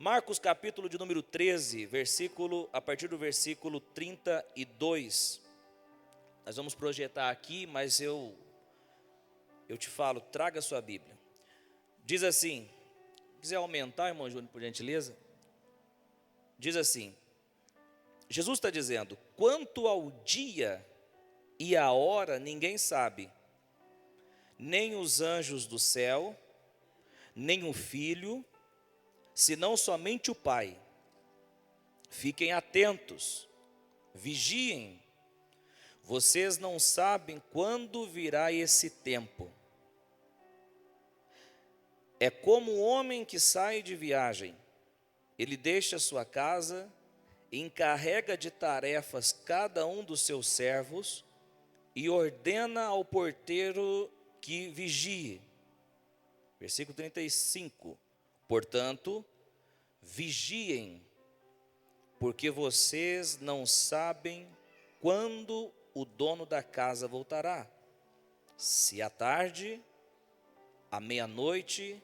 Marcos capítulo de número 13, a partir do versículo 32. Nós vamos projetar aqui, mas eu te falo, traga a sua Bíblia. Diz assim, se quiser aumentar, irmão Júnior, por gentileza. Diz assim, Jesus está dizendo, quanto ao dia e a hora ninguém sabe, nem os anjos do céu, nem o Filho, senão somente o Pai. Fiquem atentos, vigiem. Vocês não sabem quando virá esse tempo. É como um homem que sai de viagem. Ele deixa sua casa, encarrega de tarefas cada um dos seus servos e ordena ao porteiro que vigie. Versículo 35. Portanto, vigiem, porque vocês não sabem quando o dono da casa voltará. Se à tarde, à meia-noite,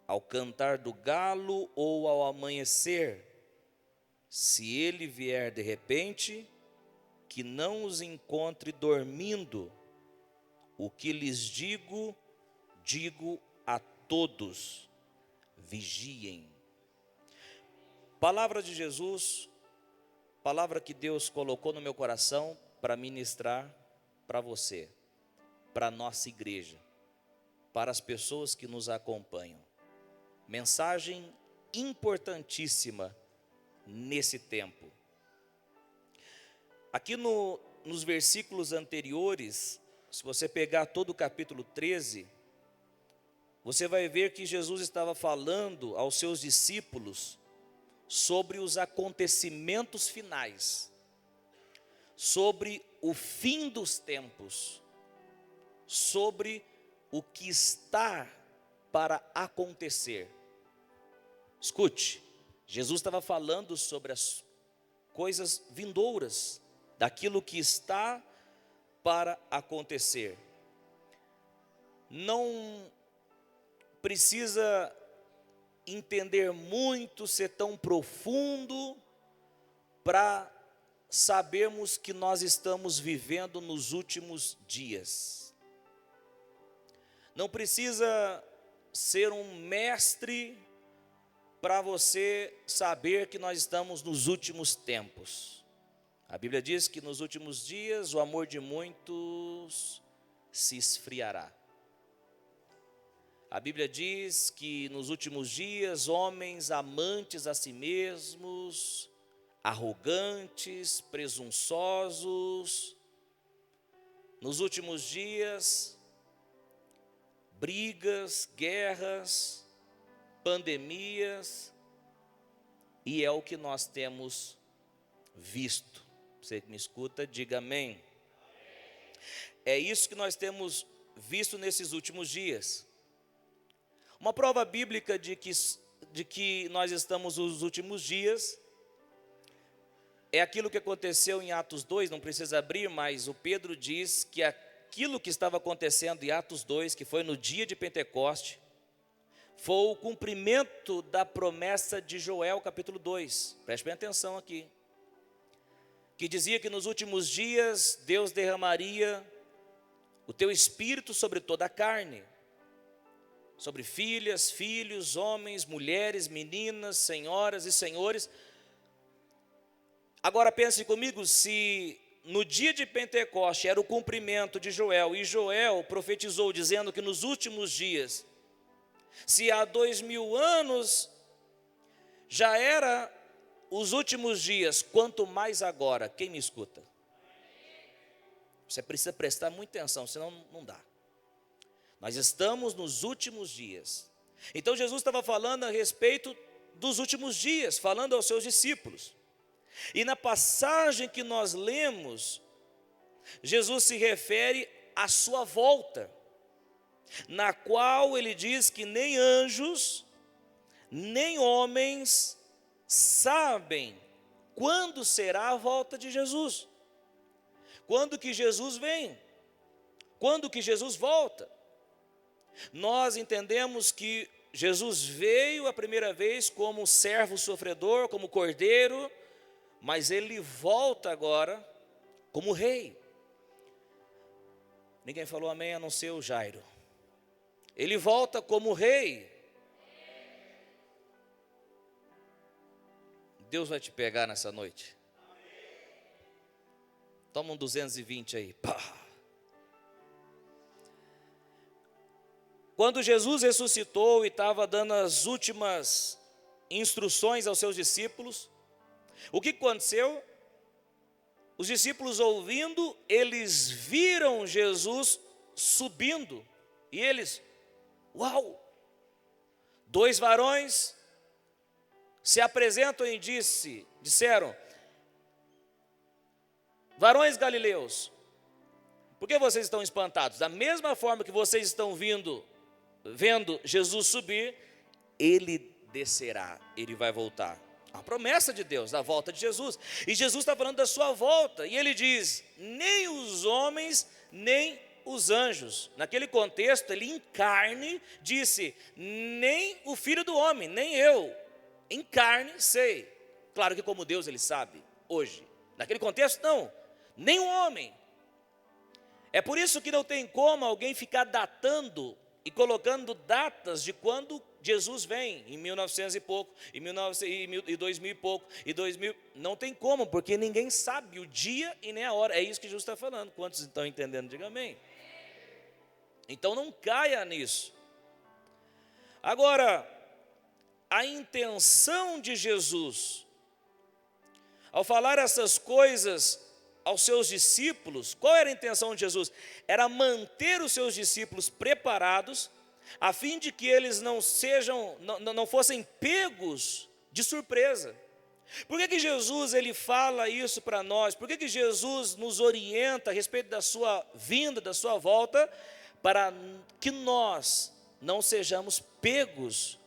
ao cantar do galo ou ao amanhecer. Se ele vier de repente, que não os encontre dormindo. O que lhes digo, digo a todos: vigiem. Palavra de Jesus, palavra que Deus colocou no meu coração para ministrar para você, para a nossa igreja, para as pessoas que nos acompanham. Mensagem importantíssima nesse tempo. Aqui nos versículos anteriores, se você pegar todo o capítulo 13, você vai ver que Jesus estava falando aos seus discípulos sobre os acontecimentos finais, sobre o fim dos tempos, sobre o que está para acontecer. Escute, Jesus estava falando sobre as coisas vindouras, daquilo que está para acontecer. Não precisa entender muito, ser tão profundo, para sabermos que nós estamos vivendo nos últimos dias. Não precisa ser um mestre para você saber que nós estamos nos últimos tempos. A Bíblia diz que nos últimos dias o amor de muitos se esfriará. A Bíblia diz que nos últimos dias homens amantes a si mesmos, arrogantes, presunçosos. Nos últimos dias, brigas, guerras, pandemias, e é o que nós temos visto. Você que me escuta, diga amém. É isso que nós temos visto nesses últimos dias. Uma prova bíblica de que nós estamos nos últimos dias é aquilo que aconteceu em Atos 2, não precisa abrir, mas o Pedro diz que aquilo que estava acontecendo em Atos 2, que foi no dia de Pentecoste, foi o cumprimento da promessa de Joel, capítulo 2. Preste bem atenção aqui. Que dizia que nos últimos dias Deus derramaria o teu espírito sobre toda a carne. Sobre filhas, filhos, homens, mulheres, meninas, senhoras e senhores. Agora pense comigo, se no dia de Pentecoste era o cumprimento de Joel, e Joel profetizou dizendo que nos últimos dias, se há 2000 anos já era os últimos dias, quanto mais agora, quem me escuta? Você precisa prestar muita atenção, senão não dá. Nós estamos nos últimos dias. Então Jesus estava falando a respeito dos últimos dias, falando aos seus discípulos. E na passagem que nós lemos, Jesus se refere à sua volta, na qual ele diz que nem anjos, nem homens sabem quando será a volta de Jesus. Quando que Jesus vem? Quando que Jesus volta? Nós entendemos que Jesus veio a primeira vez como servo sofredor, como cordeiro, mas ele volta agora como rei. Ninguém falou amém, a não ser o Jairo. Ele volta como rei. Deus vai te pegar nessa noite. Toma um 220 aí. Pá. Quando Jesus ressuscitou e estava dando as últimas instruções aos seus discípulos, o que aconteceu? Os discípulos ouvindo, eles viram Jesus subindo, e eles, uau! 2 varões se apresentam e disseram, varões galileus, por que vocês estão espantados? Da mesma forma que vocês estão vendo Jesus subir, ele descerá, ele vai voltar. A promessa de Deus, da volta de Jesus. E Jesus está falando da sua volta. E ele diz, nem os homens, nem os anjos. Naquele contexto, ele em carne disse, nem o filho do homem, nem eu. Em carne sei. Claro que como Deus ele sabe, hoje. Naquele contexto, não. Nem um homem. É por isso que não tem como alguém ficar datando e colocando datas de quando Jesus vem, em 1900 e pouco, e 2000 e pouco, e 2000, não tem como, porque ninguém sabe o dia e nem a hora, é isso que Jesus está falando, quantos estão entendendo, diga amém. Então não caia nisso. Agora, a intenção de Jesus, ao falar essas coisas aos seus discípulos, qual era a intenção de Jesus? Era manter os seus discípulos preparados, a fim de que eles não fossem pegos de surpresa. Por que Jesus ele fala isso para nós? Por que Jesus nos orienta a respeito da sua vinda, da sua volta, para que nós não sejamos pegos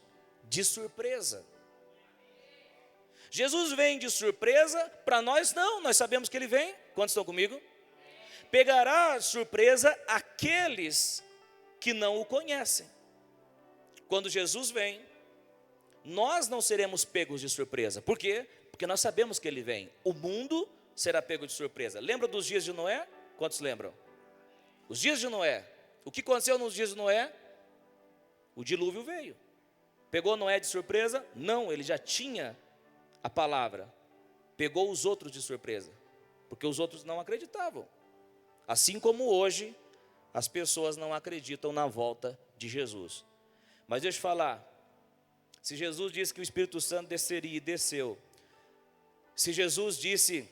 de surpresa? Jesus vem de surpresa, para nós não, nós sabemos que ele vem. Quantos estão comigo? Pegará de surpresa aqueles que não o conhecem. Quando Jesus vem, nós não seremos pegos de surpresa. Por quê? Porque nós sabemos que ele vem. O mundo será pego de surpresa. Lembra dos dias de Noé? Quantos lembram? Os dias de Noé. O que aconteceu nos dias de Noé? O dilúvio veio. Pegou Noé de surpresa? Não, ele já tinha a palavra. Pegou os outros de surpresa, porque os outros não acreditavam. Assim como hoje, as pessoas não acreditam na volta de Jesus. Mas deixa eu falar, se Jesus disse que o Espírito Santo desceria e desceu, se Jesus disse,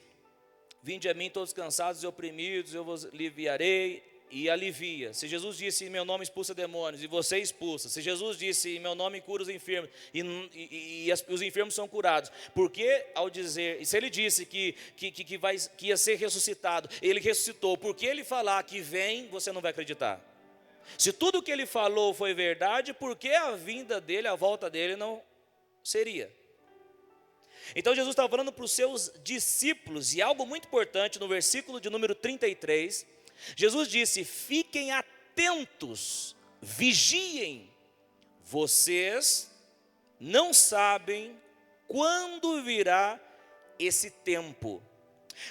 vinde a mim todos cansados e oprimidos, eu vos aliviarei, e alivia. Se Jesus disse, em meu nome expulsa demônios, e você expulsa. Se Jesus disse, em meu nome cura os enfermos, e os enfermos são curados. Porque ao dizer, se ele disse que ia ser ressuscitado, ele ressuscitou. Porque ele falar que vem, você não vai acreditar. Se tudo o que ele falou foi verdade, por que a vinda dele, a volta dele não seria? Então Jesus estava falando para os seus discípulos, e algo muito importante no versículo de número 33, Jesus disse, fiquem atentos, vigiem, vocês não sabem quando virá esse tempo.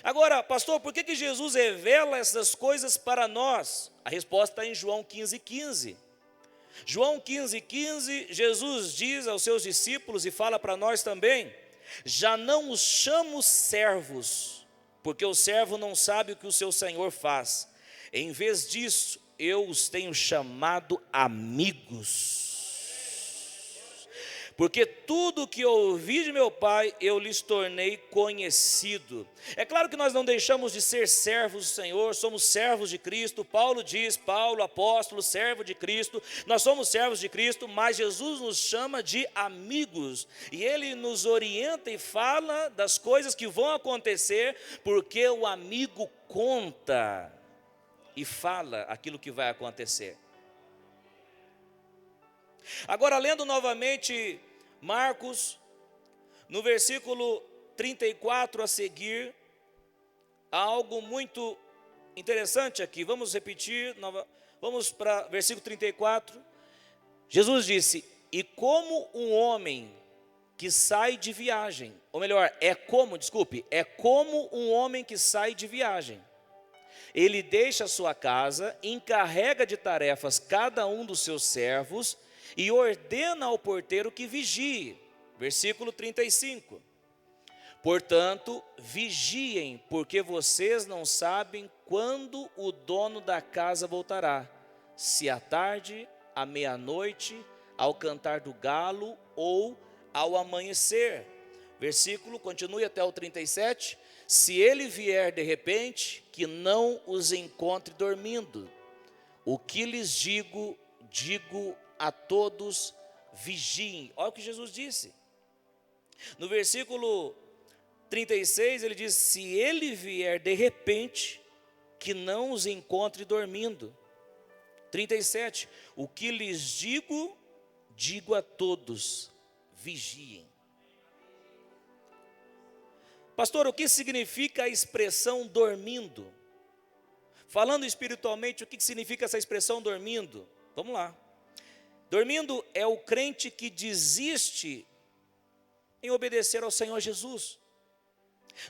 Agora, pastor, por que Jesus revela essas coisas para nós? A resposta está em João 15:15. João 15:15, Jesus diz aos seus discípulos e fala para nós também, já não os chamo servos, porque o servo não sabe o que o seu senhor faz. Em vez disso, eu os tenho chamado amigos. Porque tudo que ouvi de meu Pai, eu lhes tornei conhecido. É claro que nós não deixamos de ser servos do Senhor, somos servos de Cristo. Paulo diz, Paulo, apóstolo, servo de Cristo. Nós somos servos de Cristo, mas Jesus nos chama de amigos. E Ele nos orienta e fala das coisas que vão acontecer, porque o amigo conta e fala aquilo que vai acontecer. Agora, lendo novamente Marcos, no versículo 34 a seguir, há algo muito interessante aqui. Vamos repetir, vamos para versículo 34. Jesus disse, e como um homem que sai de viagem, ou melhor, é como um homem que sai de viagem. Ele deixa a sua casa, encarrega de tarefas cada um dos seus servos e ordena ao porteiro que vigie. Versículo 35. Portanto, vigiem, porque vocês não sabem quando o dono da casa voltará, se à tarde, à meia-noite, ao cantar do galo ou ao amanhecer. Versículo, continue até o 37. Se ele vier de repente, que não os encontre dormindo. O que lhes digo, digo a todos, vigiem. Olha o que Jesus disse. No versículo 36, ele diz, se ele vier de repente, que não os encontre dormindo. 37, o que lhes digo, digo a todos, vigiem. Pastor, o que significa a expressão dormindo? Falando espiritualmente, o que significa essa expressão dormindo? Vamos lá. Dormindo é o crente que desiste em obedecer ao Senhor Jesus.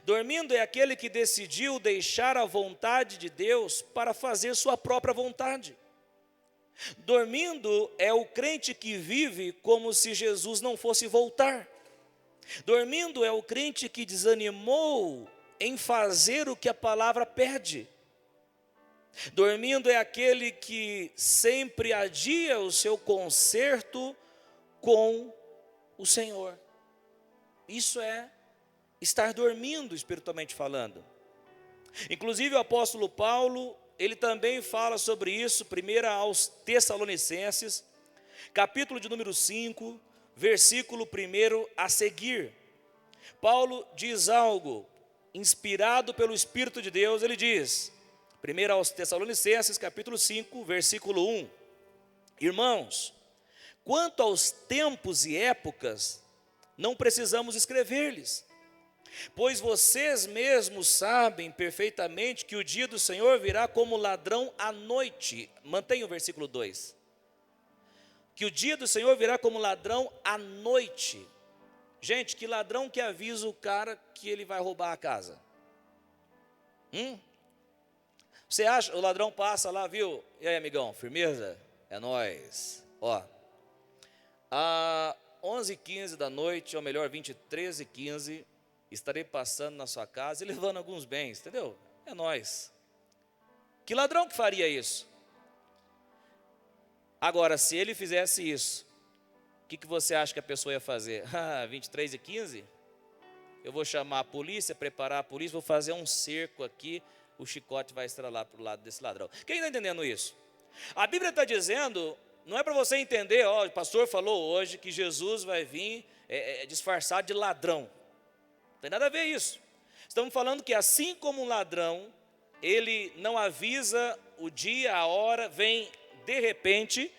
Dormindo é aquele que decidiu deixar a vontade de Deus para fazer sua própria vontade. Dormindo é o crente que vive como se Jesus não fosse voltar. Dormindo é o crente que desanimou em fazer o que a palavra pede. Dormindo é aquele que sempre adia o seu conserto com o Senhor. Isso é estar dormindo espiritualmente falando. Inclusive o apóstolo Paulo, ele também fala sobre isso, 1 aos Tessalonicenses, capítulo de número 5, versículo 1 a seguir. Paulo diz algo, inspirado pelo Espírito de Deus, ele diz, 1 aos Tessalonicenses, capítulo 5, versículo 1. Irmãos, quanto aos tempos e épocas, não precisamos escrever-lhes, pois vocês mesmos sabem perfeitamente que o dia do Senhor virá como ladrão à noite. Mantenha o versículo 2. Que o dia do Senhor virá como ladrão à noite. Gente, que ladrão que avisa o cara que ele vai roubar a casa? Você acha, o ladrão passa lá, viu? E aí, amigão, firmeza? É nóis. Ó, a 11h15 da noite, ou melhor, 23h15, estarei passando na sua casa e levando alguns bens, entendeu? É nóis. Que ladrão que faria isso? Agora, se ele fizesse isso, o que você acha que a pessoa ia fazer? 23h15? Eu vou chamar a polícia, preparar a polícia, vou fazer um cerco aqui, o chicote vai estralar para o lado desse ladrão. Quem está entendendo isso? A Bíblia está dizendo, não é para você entender, ó, o pastor falou hoje que Jesus vai vir disfarçado de ladrão. Não tem nada a ver isso. Estamos falando que assim como um ladrão, ele não avisa o dia, a hora, vem de repente,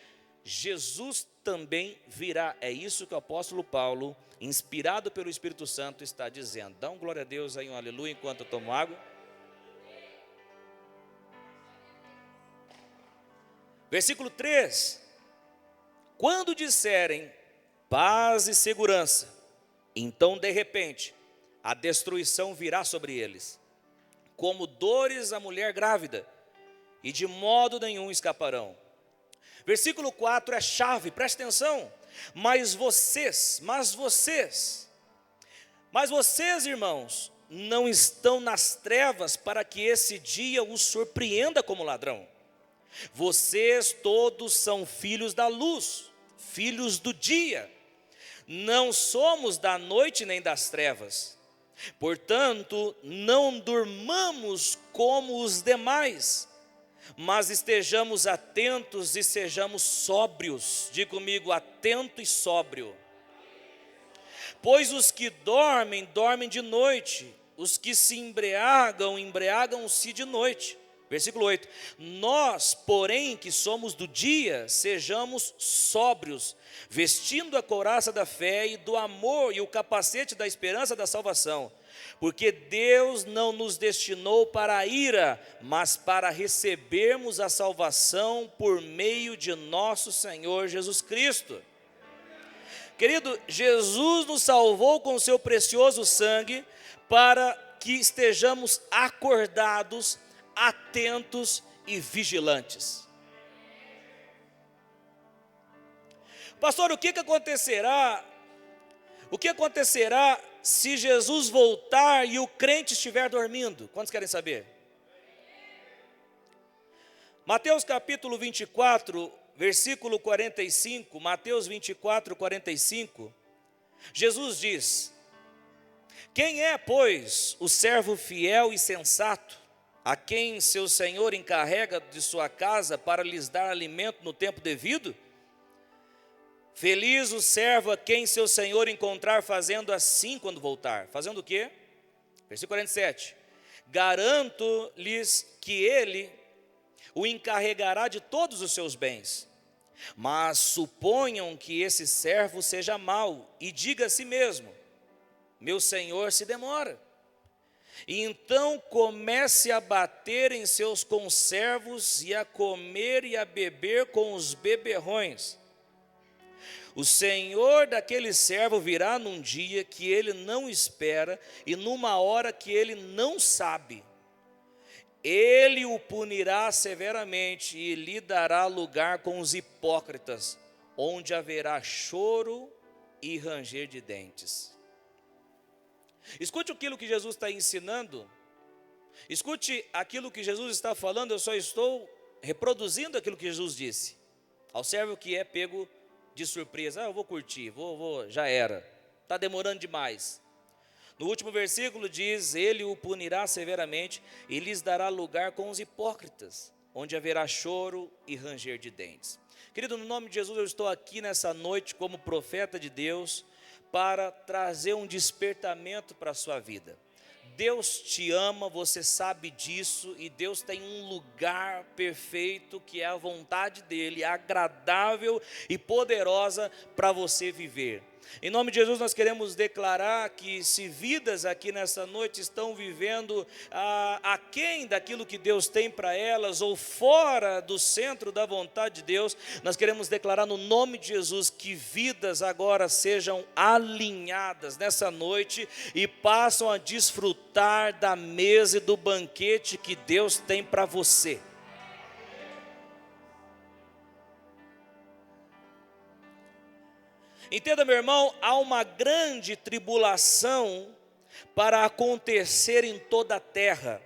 Jesus também virá. É isso que o apóstolo Paulo, inspirado pelo Espírito Santo, está dizendo. Dá um glória a Deus aí, um aleluia, enquanto eu tomo água. Versículo 3. Quando disserem paz e segurança, então de repente a destruição virá sobre eles, como dores à mulher grávida, e de modo nenhum escaparão. Versículo 4 é chave, presta atenção. Mas vocês, irmãos, não estão nas trevas para que esse dia os surpreenda como ladrão. Vocês todos são filhos da luz, filhos do dia. Não somos da noite nem das trevas. Portanto, não durmamos como os demais, mas estejamos atentos e sejamos sóbrios. Diga comigo, atento e sóbrio. Pois os que dormem, dormem de noite. Os que se embriagam, embriagam-se de noite. Versículo 8. Nós, porém, que somos do dia, sejamos sóbrios, vestindo a couraça da fé e do amor e o capacete da esperança da salvação. Porque Deus não nos destinou para a ira, mas para recebermos a salvação por meio de nosso Senhor Jesus Cristo. Querido, Jesus nos salvou com o seu precioso sangue para que estejamos acordados, atentos e vigilantes. Pastor, o que acontecerá? O que acontecerá se Jesus voltar e o crente estiver dormindo? Quantos querem saber? Mateus capítulo 24, versículo 45, Mateus 24, 45, Jesus diz: quem é, pois, o servo fiel e sensato, a quem seu senhor encarrega de sua casa para lhes dar alimento no tempo devido? Feliz o servo a quem seu senhor encontrar fazendo assim quando voltar. Fazendo o quê? Versículo 47. Garanto-lhes que ele o encarregará de todos os seus bens. Mas suponham que esse servo seja mau e diga a si mesmo: meu senhor se demora. E então comece a bater em seus conservos e a comer e a beber com os beberrões. O senhor daquele servo virá num dia que ele não espera e numa hora que ele não sabe. Ele o punirá severamente e lhe dará lugar com os hipócritas, onde haverá choro e ranger de dentes. Escute aquilo que Jesus está ensinando. Escute aquilo que Jesus está falando. Eu só estou reproduzindo aquilo que Jesus disse. Ao servo que é pego de surpresa: eu vou curtir, já era, está demorando demais. No último versículo diz: ele o punirá severamente e lhes dará lugar com os hipócritas, onde haverá choro e ranger de dentes. Querido, no nome de Jesus, eu estou aqui nessa noite como profeta de Deus para trazer um despertamento para a sua vida. Deus te ama, você sabe disso, e Deus tem um lugar perfeito que é a vontade dEle, agradável e poderosa para você viver. Em nome de Jesus nós queremos declarar que se vidas aqui nessa noite estão vivendo aquém daquilo que Deus tem para elas, ou fora do centro da vontade de Deus, nós queremos declarar no nome de Jesus que vidas agora sejam alinhadas nessa noite e passam a desfrutar da mesa e do banquete que Deus tem para você. Entenda, meu irmão, há uma grande tribulação para acontecer em toda a terra.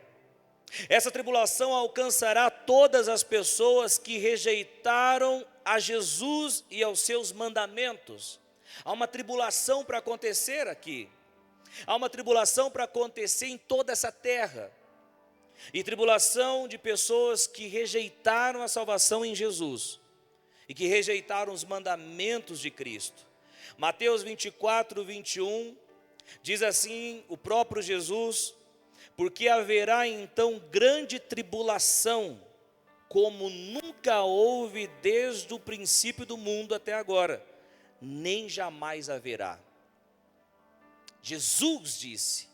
Essa tribulação alcançará todas as pessoas que rejeitaram a Jesus e aos seus mandamentos. Há uma tribulação para acontecer aqui. Há uma tribulação para acontecer em toda essa terra. E tribulação de pessoas que rejeitaram a salvação em Jesus e que rejeitaram os mandamentos de Cristo. Mateus 24, 21, diz assim o próprio Jesus: porque haverá então grande tribulação, como nunca houve desde o princípio do mundo até agora, nem jamais haverá. Jesus disse: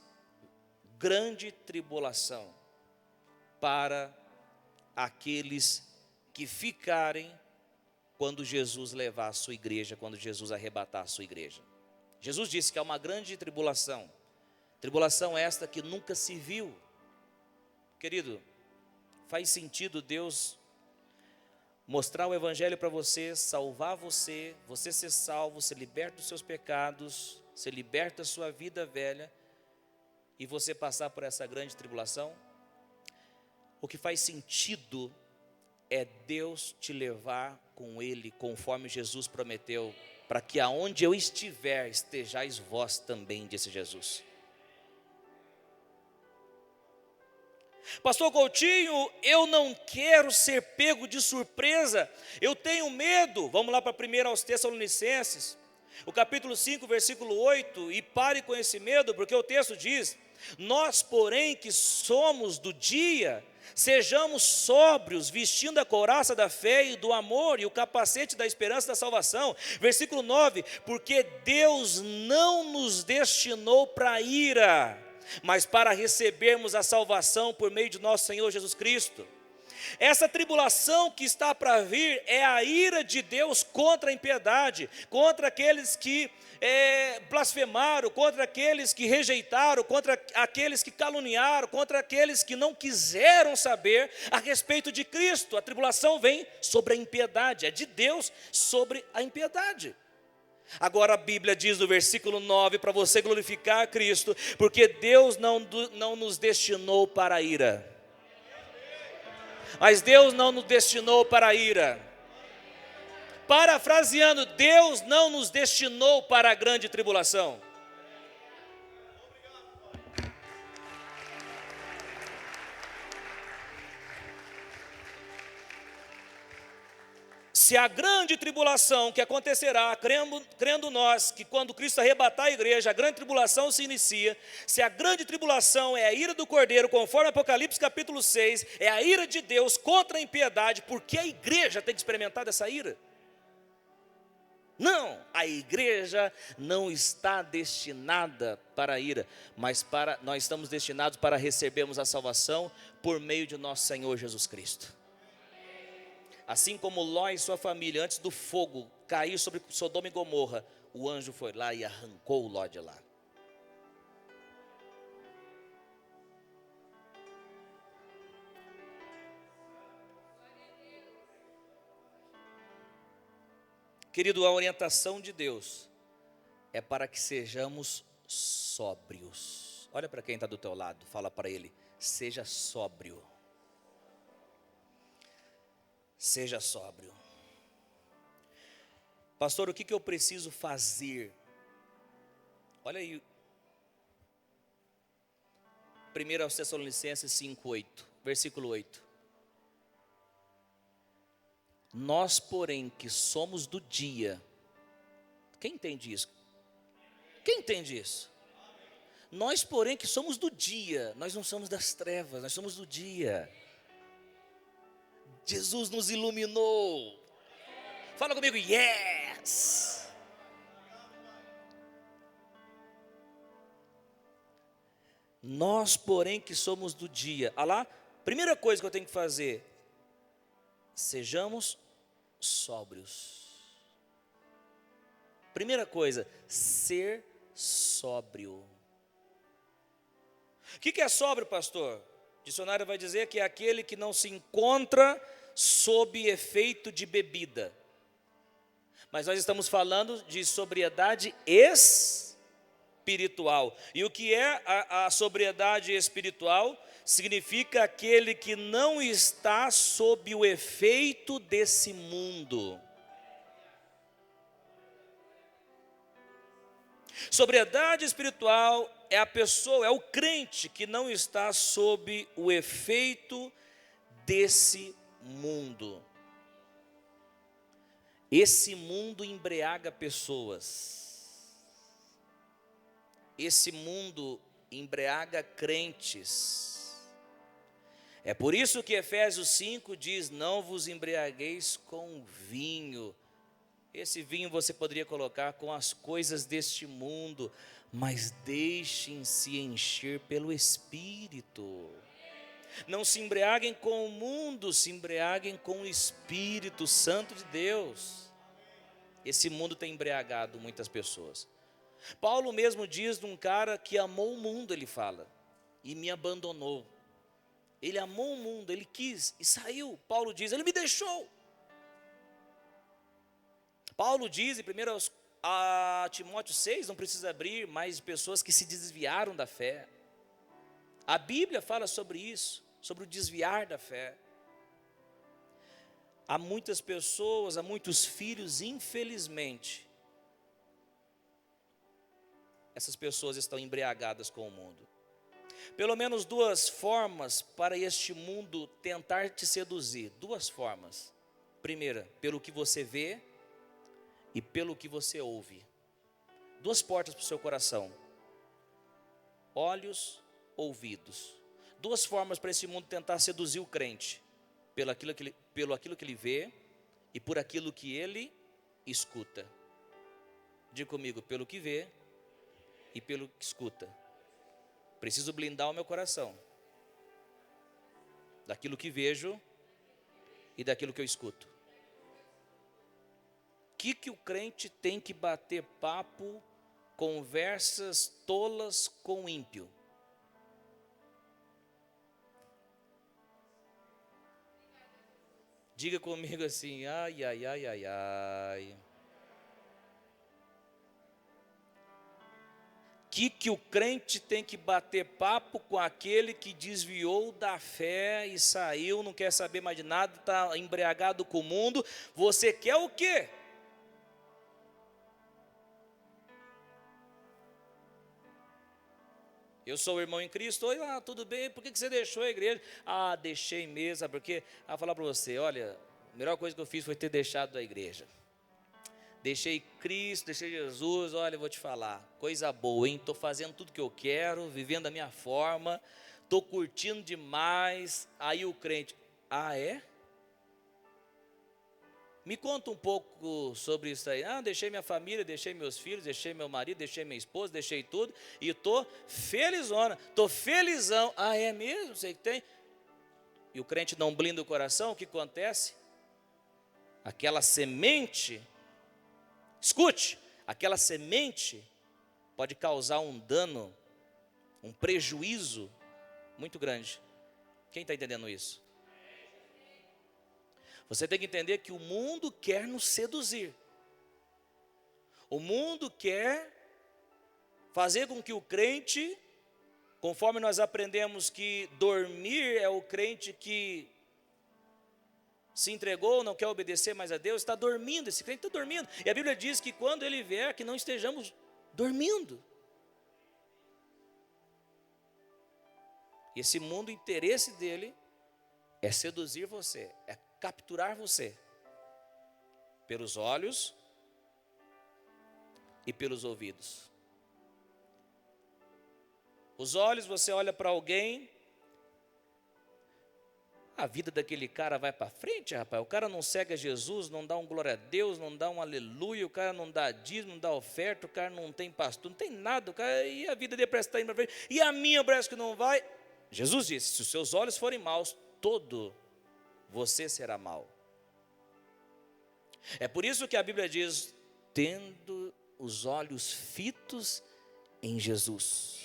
grande tribulação para aqueles que ficarem quando Jesus levar a sua igreja, quando Jesus arrebatar a sua igreja. Jesus disse que há uma grande tribulação, tribulação esta que nunca se viu. Querido, faz sentido Deus mostrar o evangelho para você, salvar você, você ser salvo, ser liberto dos seus pecados, ser liberto da sua vida velha, e você passar por essa grande tribulação? O que faz sentido é Deus te levar com Ele, conforme Jesus prometeu, para que aonde eu estiver, estejais vós também, disse Jesus. Pastor Coutinho, eu não quero ser pego de surpresa, eu tenho medo. Vamos lá para 1 aos Tessalonicenses, o capítulo 5, versículo 8, e pare com esse medo, porque o texto diz: nós, porém, que somos do dia, sejamos sóbrios, vestindo a couraça da fé e do amor e o capacete da esperança da salvação. Versículo 9, porque Deus não nos destinou para a ira, mas para recebermos a salvação por meio de nosso Senhor Jesus Cristo. Essa tribulação que está para vir é a ira de Deus contra a impiedade, contra aqueles que blasfemaram, contra aqueles que rejeitaram, contra aqueles que caluniaram, contra aqueles que não quiseram saber a respeito de Cristo. A tribulação vem sobre a impiedade, é de Deus sobre a impiedade. Agora a Bíblia diz no versículo 9, para você glorificar a Cristo, porque Deus não nos destinou para a ira. Mas Deus não nos destinou para a ira. Parafraseando, Deus não nos destinou para a grande tribulação. Se a grande tribulação que acontecerá, crendo nós, que quando Cristo arrebatar a igreja, a grande tribulação se inicia, se a grande tribulação é a ira do Cordeiro, conforme Apocalipse capítulo 6, é a ira de Deus contra a impiedade, por que a igreja tem que experimentar dessa ira? Não, a igreja não está destinada para a ira, mas nós estamos destinados para recebermos a salvação por meio de nosso Senhor Jesus Cristo. Assim como Ló e sua família, antes do fogo cair sobre Sodoma e Gomorra, o anjo foi lá e arrancou Ló de lá. Querido, a orientação de Deus é para que sejamos sóbrios. Olha para quem está do teu lado, fala para ele, seja sóbrio. Seja sóbrio. Pastor, o que eu preciso fazer? Olha aí, 1 Tessalonicenses 5:8, versículo 8. Nós, porém, que somos do dia. Quem entende isso? Quem entende isso? Nós, porém, que somos do dia. Nós não somos das trevas, nós somos do dia. Jesus nos iluminou. Fala comigo, yes! Nós, porém, que somos do dia. Olha lá, primeira coisa que eu tenho que fazer, sejamos sóbrios. Primeira coisa, ser sóbrio. O que é sóbrio, pastor? O dicionário vai dizer que é aquele que não se encontra sob efeito de bebida. Mas nós estamos falando de sobriedade espiritual. E o que é a sobriedade espiritual? Significa aquele que não está sob o efeito desse mundo. Sobriedade espiritual é a pessoa, é o crente que não está sob o efeito desse mundo. Esse mundo embriaga pessoas. Esse mundo embriaga crentes. É por isso que Efésios 5 diz, não vos embriagueis com vinho. Esse vinho você poderia colocar com as coisas deste mundo, mas deixem-se encher pelo Espírito. Não se embriaguem com o mundo, se embriaguem com o Espírito Santo de Deus. Esse mundo tem embriagado muitas pessoas. Paulo mesmo diz de um cara que amou o mundo, ele fala, e me abandonou. Ele amou o mundo, ele quis e saiu. Paulo diz, ele me deixou. Paulo diz em 1 Timóteo 6, não precisa abrir, mais pessoas que se desviaram da fé. A Bíblia fala sobre isso, sobre o desviar da fé. Há muitas pessoas, há muitos filhos, infelizmente, essas pessoas estão embriagadas com o mundo. Pelo menos duas formas para este mundo tentar te seduzir. Duas formas. Primeira, pelo que você vê e pelo que você ouve. Duas portas para o seu coração. Olhos, ouvidos. Duas formas para esse mundo tentar seduzir o crente. Pelo aquilo que ele vê e por aquilo que ele escuta. Diga comigo, pelo que vê e pelo que escuta. Preciso blindar o meu coração daquilo que vejo e daquilo que eu escuto. O que o crente tem que bater papo, conversas tolas com o ímpio? Diga comigo assim, ai, ai, ai, ai, ai. Que o crente tem que bater papo com aquele que desviou da fé e saiu, não quer saber mais de nada, está embriagado com o mundo. Você quer o quê? Eu sou o irmão em Cristo. Oi, tudo bem, por que você deixou a igreja? Deixei mesmo, sabe por quê? Falar para você, olha, a melhor coisa que eu fiz foi ter deixado a igreja. Deixei Cristo, deixei Jesus, olha, eu vou te falar, coisa boa, hein? Estou fazendo tudo que eu quero, vivendo a minha forma, estou curtindo demais. Aí o crente, é? Me conta um pouco sobre isso aí. Deixei minha família, deixei meus filhos, deixei meu marido, deixei minha esposa, deixei tudo, e estou felizona, estou felizão. É mesmo? Sei que tem. E o crente não blinda o coração, o que acontece? Aquela semente, escute, aquela semente pode causar um dano, um prejuízo muito grande. Quem está entendendo isso? Você tem que entender que o mundo quer nos seduzir. O mundo quer fazer com que o crente, conforme nós aprendemos que dormir é o crente que se entregou, não quer obedecer mais a Deus, está dormindo, esse crente está dormindo. E a Bíblia diz que quando ele vier, que não estejamos dormindo. E esse mundo, o interesse dele é seduzir você, é capturar você pelos olhos e pelos ouvidos. Os olhos, você olha para alguém, a vida daquele cara vai para frente, rapaz. O cara não segue a Jesus, não dá um glória a Deus, não dá um aleluia, o cara não dá dízimo, não dá oferta, o cara não tem pastor, não tem nada, o cara, e a vida dele parece estar indo para frente, e a minha parece que não vai. Jesus disse, se os seus olhos forem maus, todo você será mau. É por isso que a Bíblia diz, tendo os olhos fitos em Jesus,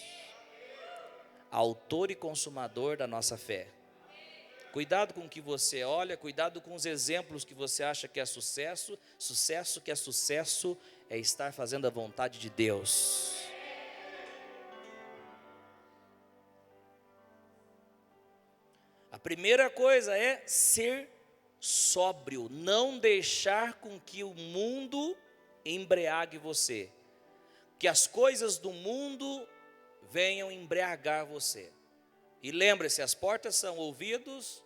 autor e consumador da nossa fé. Cuidado com o que você olha, cuidado com os exemplos que você acha que é sucesso. Sucesso que é sucesso é estar fazendo a vontade de Deus. A primeira coisa é ser sóbrio, não deixar com que o mundo embriague você, que as coisas do mundo venham embriagar você. E lembre-se, as portas são ouvidos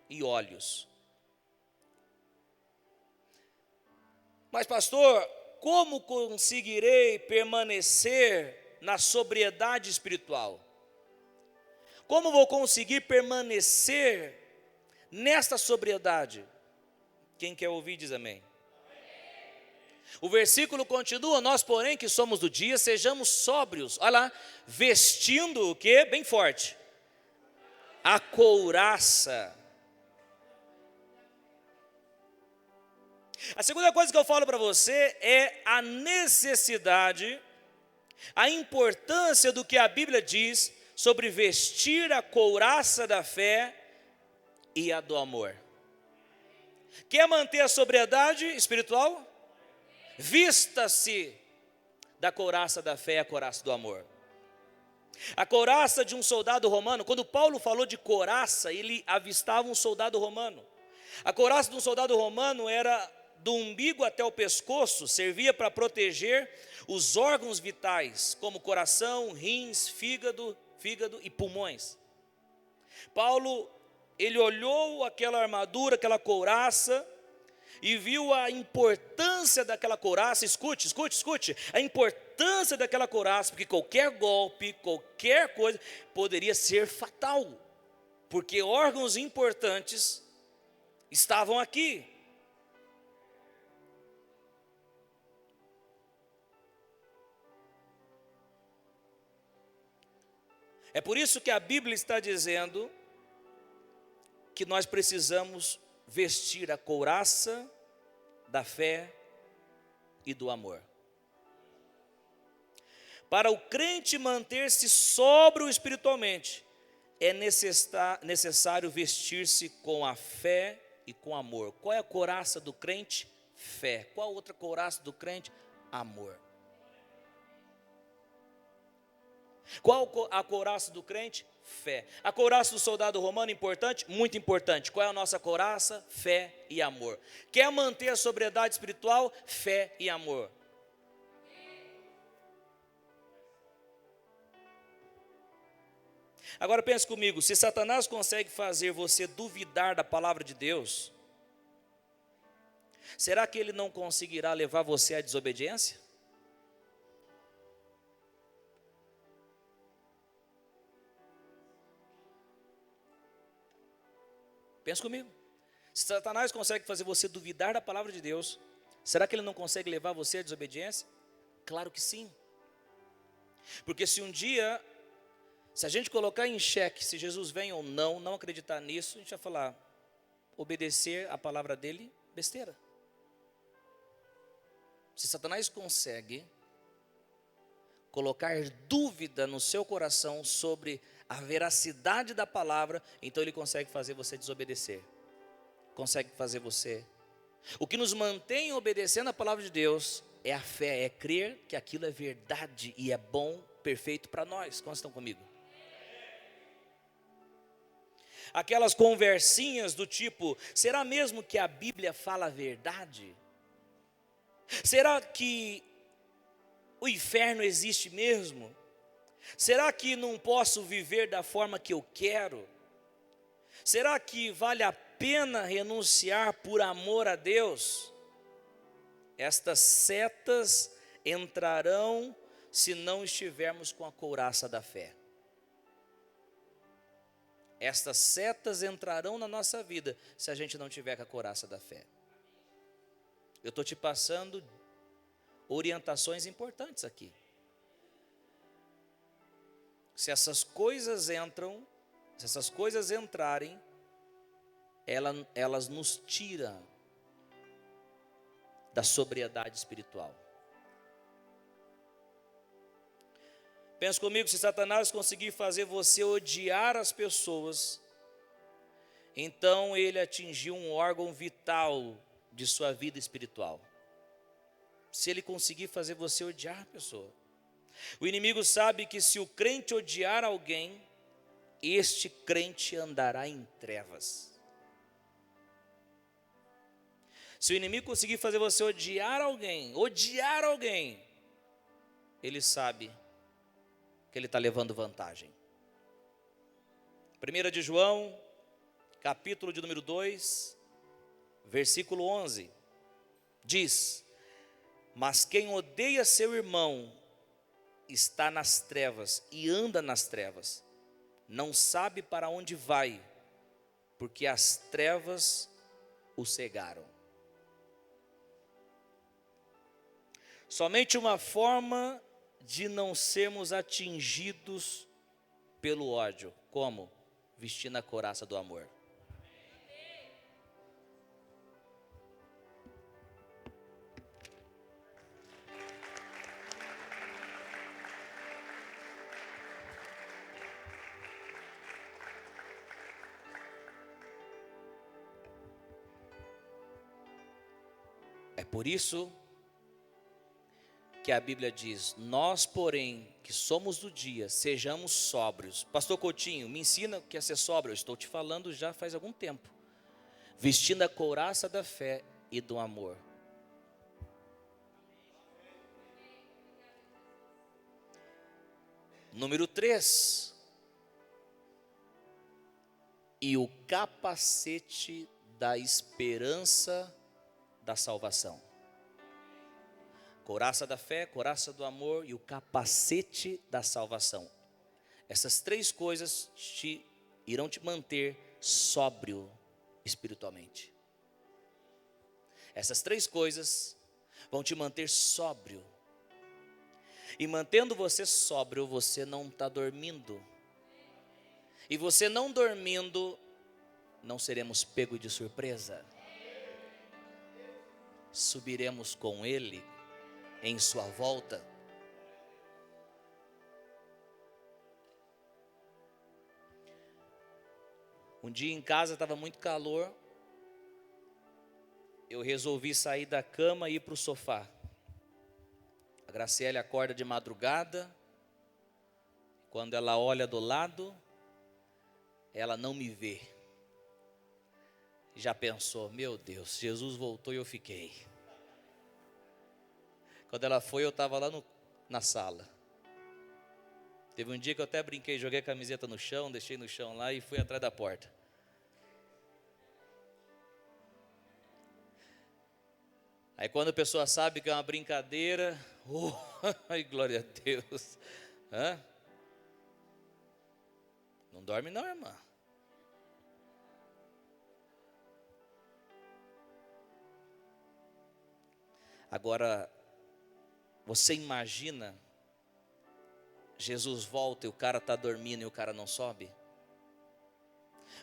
e olhos. Mas pastor, como conseguirei permanecer na sobriedade espiritual? Como vou conseguir permanecer nesta sobriedade? Quem quer ouvir diz amém. O versículo continua, nós porém que somos do dia, sejamos sóbrios, olha lá, vestindo o que? Bem forte, a couraça. A segunda coisa que eu falo para você é a necessidade, a importância do que a Bíblia diz sobre vestir a couraça da fé e a do amor. Quer manter a sobriedade espiritual? Vista-se da couraça da fé e a couraça do amor. A couraça de um soldado romano, quando Paulo falou de couraça, ele avistava um soldado romano. A couraça de um soldado romano era do umbigo até o pescoço, servia para proteger os órgãos vitais, como coração, rins, fígado e pulmões. Paulo, ele olhou aquela armadura, aquela couraça, e viu a importância daquela couraça. Escute, a importância daquela couraça, porque qualquer golpe, qualquer coisa, poderia ser fatal, porque órgãos importantes estavam aqui. É por isso que a Bíblia está dizendo que nós precisamos vestir a couraça da fé e do amor. Para o crente manter-se sóbrio espiritualmente, é necessário vestir-se com a fé e com amor. Qual é a couraça do crente? Fé. Qual a outra couraça do crente? Amor. Qual a couraça do crente? Fé. A couraça do soldado romano, importante? Muito importante. Qual é a nossa couraça? Fé e amor. Quer manter a sobriedade espiritual? Fé e amor. Agora pense comigo, se Satanás consegue fazer você duvidar da palavra de Deus, será que ele não conseguirá levar você à desobediência? Pense comigo. Se Satanás consegue fazer você duvidar da palavra de Deus, será que ele não consegue levar você à desobediência? Claro que sim. Porque se um dia, se a gente colocar em xeque se Jesus vem ou não acreditar nisso, a gente vai falar, obedecer a palavra dele, besteira. Se Satanás consegue colocar dúvida no seu coração sobre a veracidade da palavra, então ele consegue fazer você desobedecer. Consegue fazer você. O que nos mantém obedecendo a palavra de Deus é a fé, é crer que aquilo é verdade e é bom, perfeito para nós. Quantos estão comigo? Aquelas conversinhas do tipo, será mesmo que a Bíblia fala a verdade? Será que o inferno existe mesmo? Será que não posso viver da forma que eu quero? Será que vale a pena renunciar por amor a Deus? Estas setas entrarão se não estivermos com a couraça da fé. Estas setas entrarão na nossa vida se a gente não tiver com a couraça da fé. Eu estou te passando orientações importantes aqui. Se essas coisas entram, se essas coisas entrarem, elas nos tiram da sobriedade espiritual. Pensa comigo, se Satanás conseguir fazer você odiar as pessoas, então ele atingiu um órgão vital de sua vida espiritual. Se ele conseguir fazer você odiar a pessoa. O inimigo sabe que se o crente odiar alguém, este crente andará em trevas. Se o inimigo conseguir fazer você odiar alguém, ele sabe que ele está levando vantagem. 1 de João, capítulo de número 2, versículo 11, diz, mas quem odeia seu irmão está nas trevas e anda nas trevas, não sabe para onde vai, porque as trevas o cegaram. Somente uma forma de não sermos atingidos pelo ódio, como? Vestindo a couraça do amor. É por isso que a Bíblia diz, nós porém, que somos do dia, sejamos sóbrios. Pastor Coutinho, me ensina o que é ser sóbrio. Eu estou te falando já faz algum tempo. Vestindo a couraça da fé e do amor. Número 3. E o capacete da esperança da salvação. Couraça da fé, couraça do amor e o capacete da salvação. Essas três coisas irão te manter sóbrio espiritualmente. Essas três coisas vão te manter sóbrio. E mantendo você sóbrio, você não está dormindo. E você não dormindo, não seremos pegos de surpresa. Subiremos com Ele em sua volta. Um dia em casa estava muito calor, eu resolvi sair da cama e ir para o sofá. A Graciele acorda de madrugada, quando ela olha do lado, ela não me vê. Já pensou, meu Deus, Jesus voltou e eu fiquei. Quando ela foi, eu estava lá na sala. Teve um dia que eu até brinquei, joguei a camiseta no chão, deixei no chão lá e fui atrás da porta. Aí quando a pessoa sabe que é uma brincadeira, ai, glória a Deus. Hã? Não dorme não, irmã. Agora, você imagina, Jesus volta e o cara está dormindo e o cara não sobe?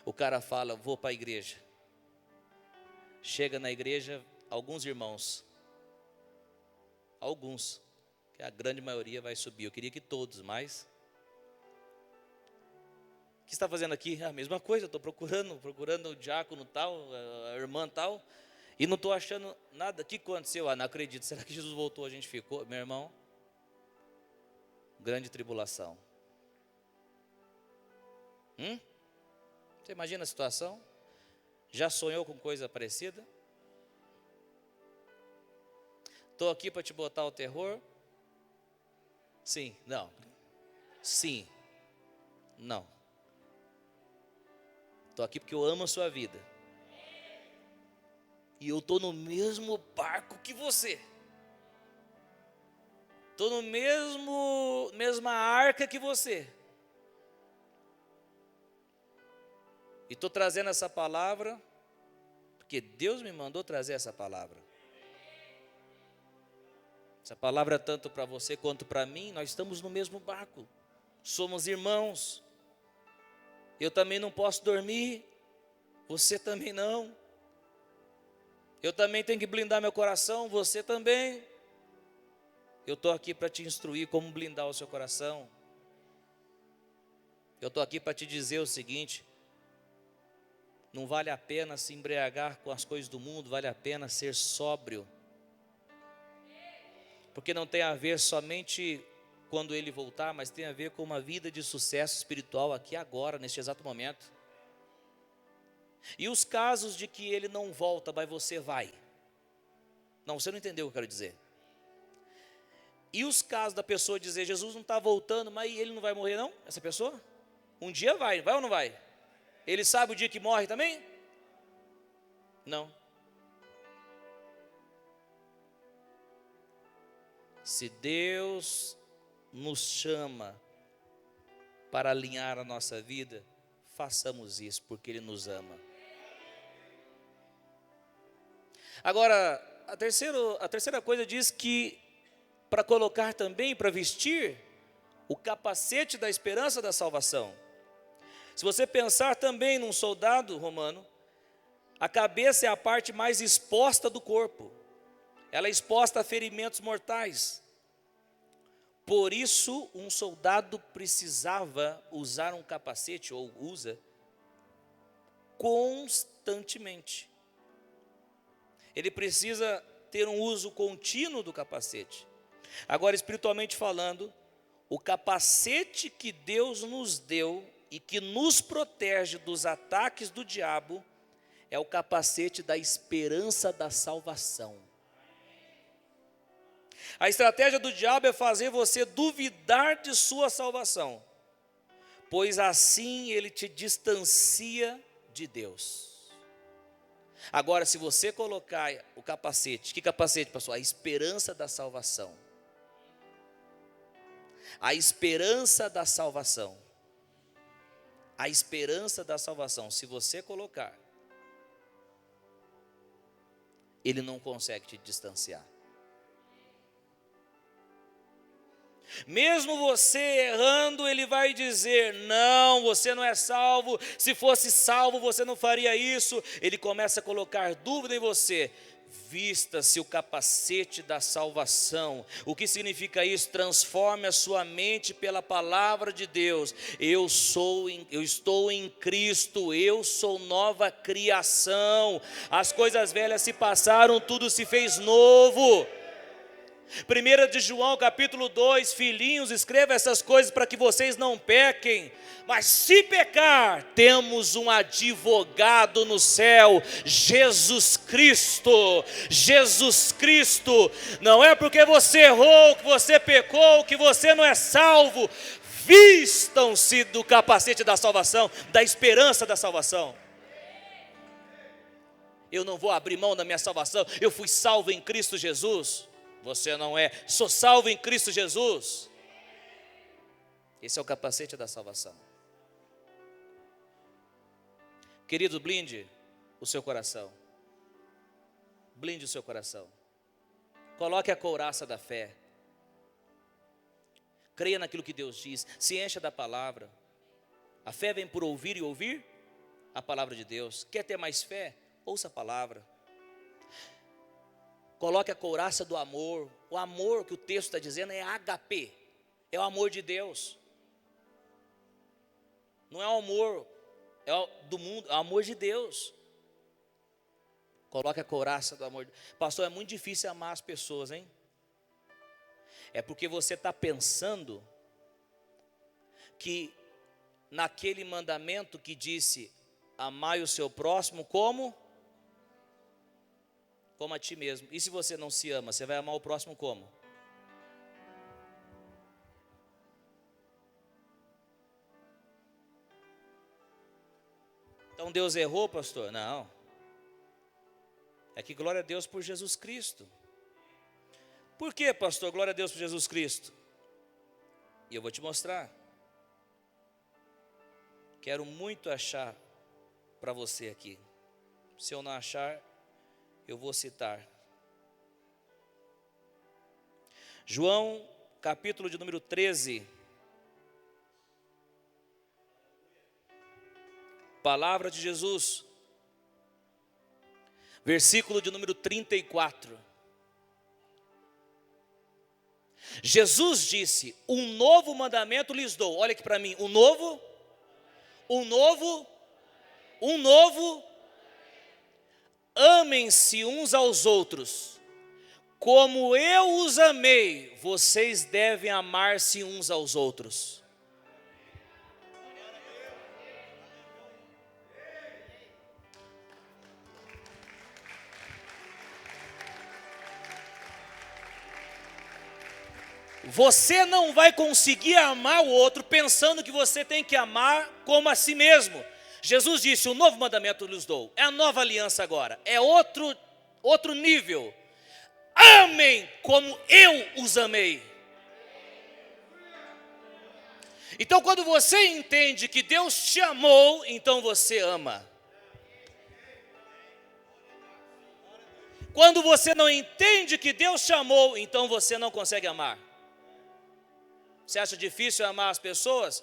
O cara fala, vou para a igreja. Chega na igreja, alguns irmãos, que a grande maioria vai subir. Eu queria que todos, mas... O que você está fazendo aqui? A mesma coisa, estou procurando o diácono tal, a irmã tal, e não estou achando nada. O que aconteceu? Ah, não acredito. Será que Jesus voltou? A gente ficou, meu irmão, grande tribulação. Você imagina a situação? Já sonhou com coisa parecida? Estou aqui para te botar o terror? Sim, não. Sim, não. Estou aqui porque eu amo a sua vida. E eu estou no mesmo barco que você. Estou no mesma arca que você. E estou trazendo essa palavra, porque Deus me mandou trazer essa palavra. Essa palavra tanto para você quanto para mim, nós estamos no mesmo barco. Somos irmãos. Eu também não posso dormir, você também não. Eu também tenho que blindar meu coração, você também. Eu estou aqui para te instruir como blindar o seu coração. Eu estou aqui para te dizer o seguinte: não vale a pena se embriagar com as coisas do mundo, vale a pena ser sóbrio. Porque não tem a ver somente quando ele voltar, mas tem a ver com uma vida de sucesso espiritual aqui agora, neste exato momento. E os casos de que ele não volta, mas você vai. Não, você não entendeu o que eu quero dizer. E os casos da pessoa dizer, Jesus não está voltando, mas ele não vai morrer não? Essa pessoa? Um dia vai ou não vai? Ele sabe o dia que morre também? Não. Se Deus nos chama para alinhar a nossa vida, façamos isso, porque Ele nos ama. Agora, a terceira coisa diz que para colocar também, para vestir o capacete da esperança da salvação. Se você pensar também num soldado romano, a cabeça é a parte mais exposta do corpo. Ela é exposta a ferimentos mortais. Por isso, um soldado precisava usar um capacete, ou usa, constantemente. Ele precisa ter um uso contínuo do capacete. Agora, espiritualmente falando, o capacete que Deus nos deu e que nos protege dos ataques do diabo é o capacete da esperança da salvação. A estratégia do diabo é fazer você duvidar de sua salvação, pois assim ele te distancia de Deus. Agora, se você colocar o capacete, que capacete, pastor? A esperança da salvação. A esperança da salvação. A esperança da salvação, se você colocar, ele não consegue te distanciar. Mesmo você errando, ele vai dizer: não, você não é salvo. Se fosse salvo, você não faria isso. Ele começa a colocar dúvida em você. Vista-se o capacete da salvação. O que significa isso? Transforme a sua mente pela palavra de Deus. Eu estou em Cristo, eu sou nova criação. As coisas velhas se passaram, tudo se fez novo. 1 de João capítulo 2, filhinhos, escreva essas coisas para que vocês não pequem. Mas se pecar, temos um advogado no céu, Jesus Cristo. Jesus Cristo. Não é porque você errou, que você pecou, que você não é salvo. Vistam-se do capacete da salvação, da esperança da salvação. Eu não vou abrir mão da minha salvação. Eu fui salvo em Cristo Jesus. Você não é. Sou salvo em Cristo Jesus. Esse é o capacete da salvação. Querido, blinde o seu coração. Blinde o seu coração. Coloque a couraça da fé. Creia naquilo que Deus diz. Se encha da palavra. A fé vem por ouvir e ouvir a palavra de Deus. Quer ter mais fé? Ouça a palavra. Coloque a couraça do amor. O amor que o texto está dizendo é HP. É o amor de Deus. Não é o amor do mundo, é o amor de Deus. Coloque a couraça do amor. Pastor, é muito difícil amar as pessoas, hein? É porque você está pensando que naquele mandamento que disse: amai o seu próximo como? Como a ti mesmo. E se você não se ama, você vai amar o próximo como? Então Deus errou, pastor? Não. É que glória a Deus por Jesus Cristo. Por que, pastor, glória a Deus por Jesus Cristo? E eu vou te mostrar. Quero muito achar para você aqui. Se eu não achar, eu vou citar. João, capítulo de número 13. Palavra de Jesus. Versículo de número 34. Jesus disse: um novo mandamento lhes dou. Olha aqui para mim. Um novo. Amem-se uns aos outros. Como eu os amei, vocês devem amar-se uns aos outros. Você não vai conseguir amar o outro pensando que você tem que amar como a si mesmo. Jesus disse: um novo mandamento lhes dou. É a nova aliança agora. É outro nível. Amem como eu os amei. Então, quando você entende que Deus te amou, então você ama. Quando você não entende que Deus te amou, então você não consegue amar. Você acha difícil amar as pessoas?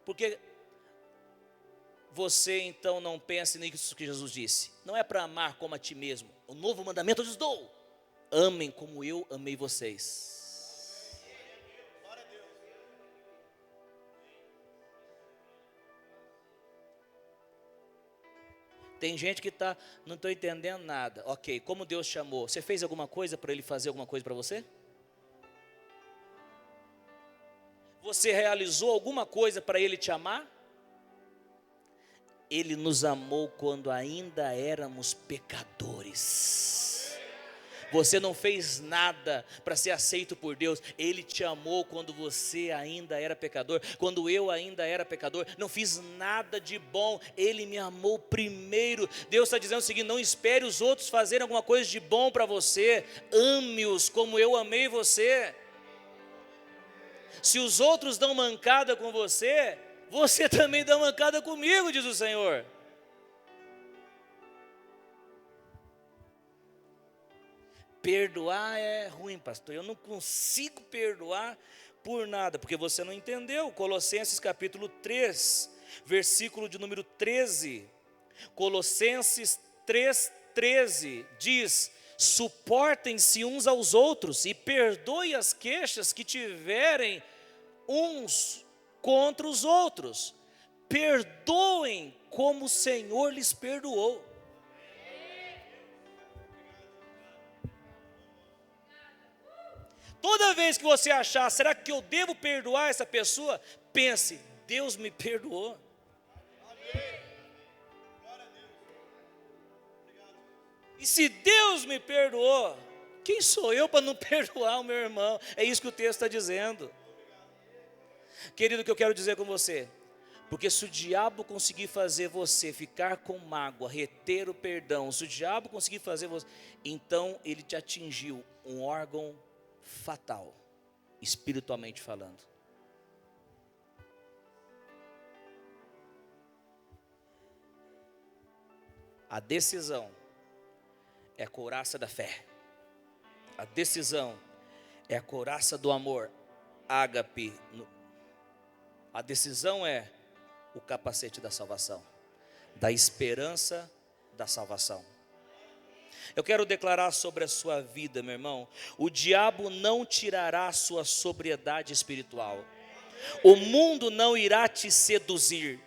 Porque você então não pensa nisso que Jesus disse. Não é para amar como a ti mesmo. O novo mandamento eu lhes dou: amem como eu amei vocês. Tem gente que não estou entendendo nada. Ok, como Deus te amou? Você fez alguma coisa para Ele fazer alguma coisa para você? Você realizou alguma coisa para Ele te amar? Ele nos amou quando ainda éramos pecadores. Você não fez nada para ser aceito por Deus. Ele te amou quando você ainda era pecador. Quando eu ainda era pecador, não fiz nada de bom. Ele me amou primeiro. Deus está dizendo o seguinte: não espere os outros fazerem alguma coisa de bom para você. Ame-os como eu amei você. Se os outros dão mancada com você, você também dá mancada comigo, diz o Senhor. Perdoar é ruim, pastor. Eu não consigo perdoar por nada, porque você não entendeu. Colossenses capítulo 3, versículo de número 13. Colossenses 3:13 diz: suportem-se uns aos outros e perdoem as queixas que tiverem uns contra os outros. Perdoem como o Senhor lhes perdoou. Toda vez que você achar, será que eu devo perdoar essa pessoa? Pense, Deus me perdoou. E se Deus me perdoou, quem sou eu para não perdoar o meu irmão? É isso que o texto está dizendo. Querido, o que eu quero dizer com você, porque se o diabo conseguir fazer você ficar com mágoa, reter o perdão, se o diabo conseguir fazer você, então ele te atingiu um órgão fatal, espiritualmente falando. A decisão é a couraça da fé. A decisão é a couraça do amor, ágape. A decisão é o capacete da salvação, da esperança da salvação. Eu quero declarar sobre a sua vida, meu irmão, o diabo não tirará a sua sobriedade espiritual. O mundo não irá te seduzir.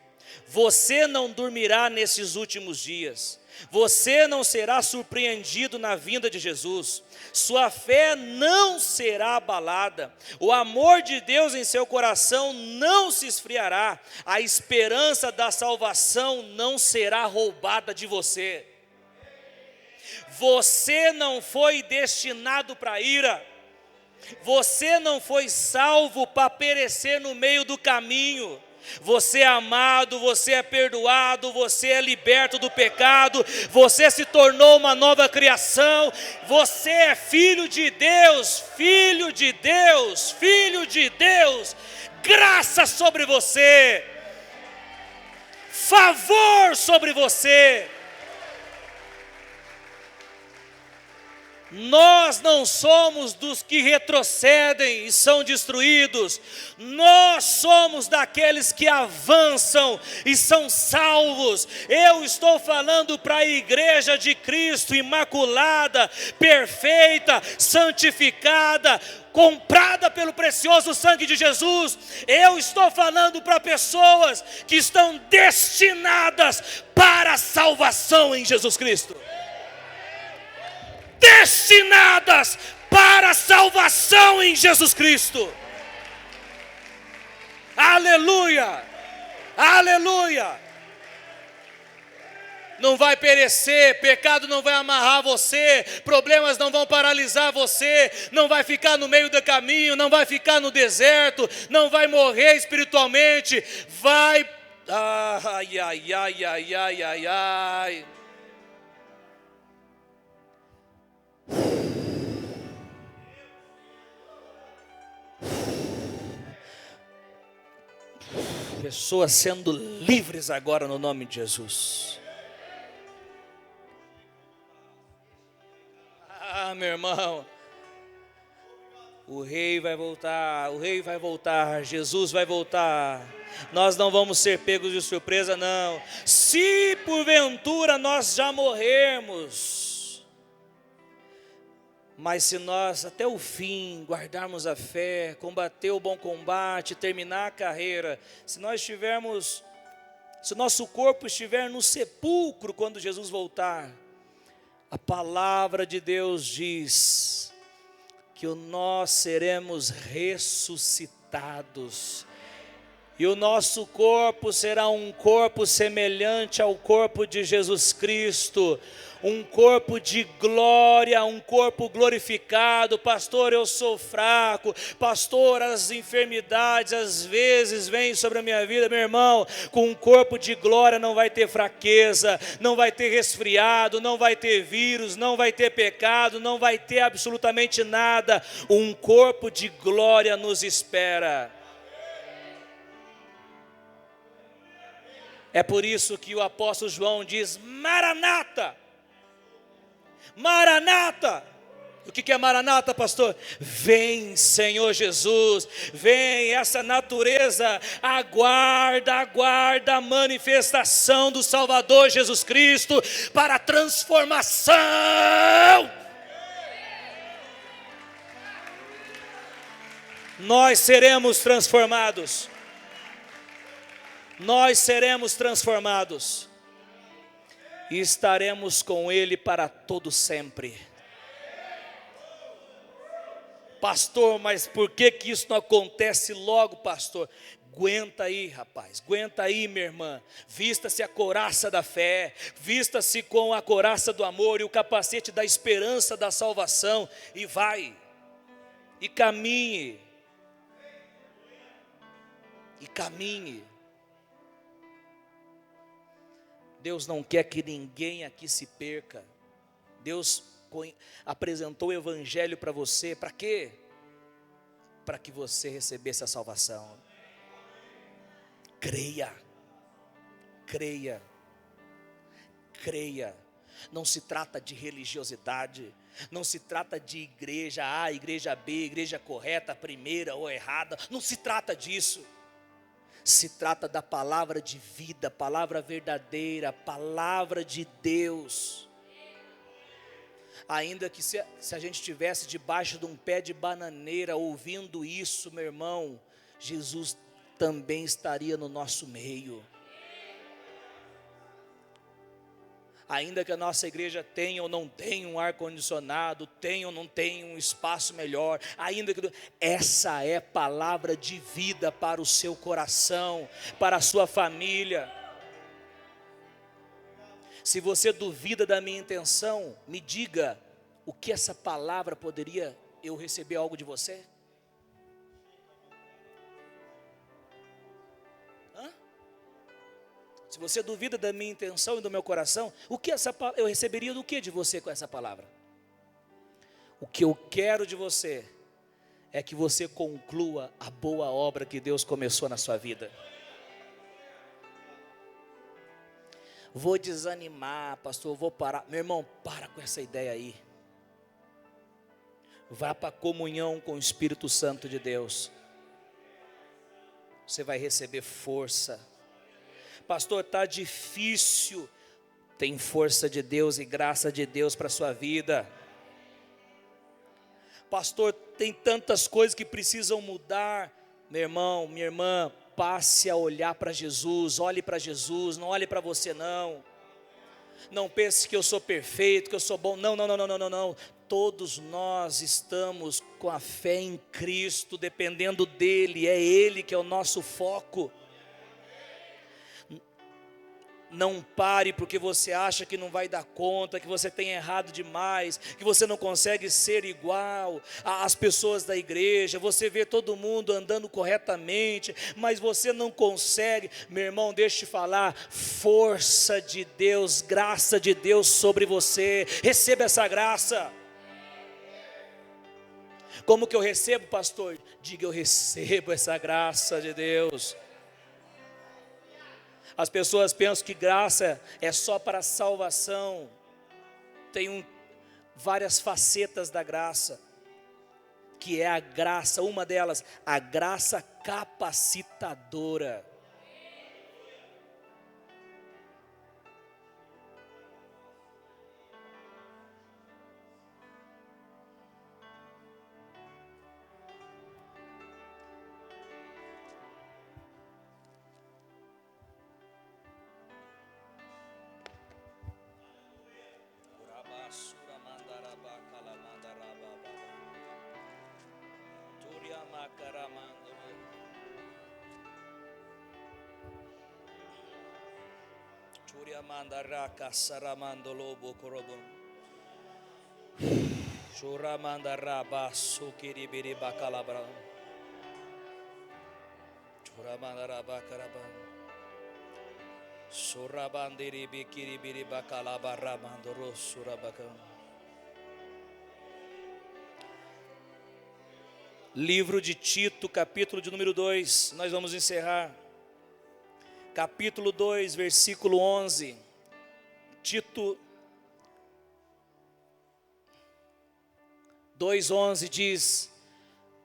Você não dormirá nesses últimos dias. Você não será surpreendido na vinda de Jesus. Sua fé não será abalada. O amor de Deus em seu coração não se esfriará. A esperança da salvação não será roubada de você. Você não foi destinado para ira. Você não foi salvo para perecer no meio do caminho. Você é amado, você é perdoado, você é liberto do pecado, você se tornou uma nova criação, você é filho de Deus, filho de Deus, filho de Deus. Graça sobre você, favor sobre você. Nós não somos dos que retrocedem e são destruídos. Nós somos daqueles que avançam e são salvos. Eu estou falando para a igreja de Cristo, imaculada, perfeita, santificada, comprada pelo precioso sangue de Jesus. Eu estou falando para pessoas que estão destinadas para a salvação em Jesus Cristo. Destinadas para a salvação em Jesus Cristo. Aleluia, aleluia. Não vai perecer, pecado não vai amarrar você, problemas não vão paralisar você, não vai ficar no meio do caminho, não vai ficar no deserto, não vai morrer espiritualmente, vai, ai, ai, ai, ai, ai, ai, ai. Pessoas sendo livres agora no nome de Jesus. Ah, meu irmão, o rei vai voltar, o rei vai voltar, Jesus vai voltar. Nós não vamos ser pegos de surpresa, não. Se porventura nós já morrermos, mas se nós até o fim guardarmos a fé, combater o bom combate, terminar a carreira, se o nosso corpo estiver no sepulcro quando Jesus voltar, a palavra de Deus diz que nós seremos ressuscitados. E o nosso corpo será um corpo semelhante ao corpo de Jesus Cristo, um corpo de glória, um corpo glorificado. Pastor, eu sou fraco, pastor, as enfermidades às vezes vêm sobre a minha vida. Meu irmão, com um corpo de glória não vai ter fraqueza, não vai ter resfriado, não vai ter vírus, não vai ter pecado, não vai ter absolutamente nada. Um corpo de glória nos espera. É por isso que o apóstolo João diz: Maranata, Maranata, O que é Maranata, pastor? Vem, Senhor Jesus, vem. Essa natureza aguarda a manifestação do Salvador Jesus Cristo para a transformação. Nós seremos transformados. Nós seremos transformados. E estaremos com Ele para todo sempre. Pastor, mas por que isso não acontece logo, pastor? Aguenta aí, rapaz, aguenta aí, minha irmã. Vista-se a couraça da fé, vista-se com a couraça do amor e o capacete da esperança da salvação, e vai, e caminhe, e caminhe. Deus não quer que ninguém aqui se perca. Deus apresentou o evangelho para você, para quê? Para que você recebesse a salvação. Creia, creia, creia. Não se trata de religiosidade, não se trata de igreja A, igreja B, igreja correta, a primeira ou errada, não se trata disso. Se trata da palavra de vida, palavra verdadeira, palavra de Deus. Ainda que se a gente estivesse debaixo de um pé de bananeira ouvindo isso, meu irmão, Jesus também estaria no nosso meio. Ainda que a nossa igreja tenha ou não tenha um ar-condicionado, tenha ou não tenha um espaço melhor, ainda que essa é palavra de vida para o seu coração, para a sua família. Se você duvida da minha intenção, me diga o que essa palavra poderia eu receber algo de você? Se você duvida da minha intenção e do meu coração, eu receberia do que de você com essa palavra? O que eu quero de você é que você conclua a boa obra que Deus começou na sua vida. Vou desanimar, pastor, vou parar. Meu irmão, para com essa ideia aí. Vá para a comunhão com o Espírito Santo de Deus. Você vai receber força. Pastor, está difícil. Tem força de Deus e graça de Deus para a sua vida. Pastor, tem tantas coisas que precisam mudar. Meu irmão, minha irmã, passe a olhar para Jesus, olhe para Jesus, não olhe para você não. Não pense que eu sou perfeito, que eu sou bom, não. Todos nós estamos com a fé em Cristo, dependendo dEle, é Ele que é o nosso foco. Não pare porque você acha que não vai dar conta, que você tem errado demais, que você não consegue ser igual às pessoas da igreja. Você vê todo mundo andando corretamente, mas você não consegue. Meu irmão, deixa eu te falar, força de Deus, graça de Deus sobre você. Receba essa graça. Como que eu recebo, pastor? Diga, eu recebo essa graça de Deus. As pessoas pensam que graça é só para salvação. Tem várias facetas da graça, que é a graça, uma delas, a graça capacitadora. Mandaraka saramandolo bokorobo Shura mandaraba sukiribiri bakalabra Shura mandaraba karaba Surabandiri bikiribiri bakalabara mandoro surabaka. Livro de Tito, capítulo de número 2, nós vamos encerrar. Capítulo 2, versículo 11. Tito, 2:11 diz: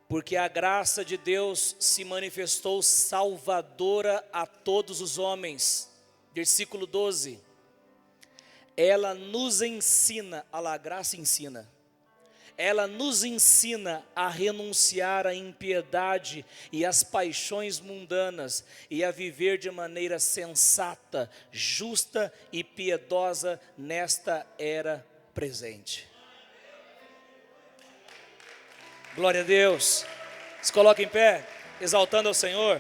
porque a graça de Deus se manifestou salvadora a todos os homens. Versículo 12: ela nos ensina, a graça ensina, ela nos ensina a renunciar à impiedade e às paixões mundanas e a viver de maneira sensata, justa e piedosa nesta era presente. Glória a Deus. Se coloque em pé, exaltando ao Senhor.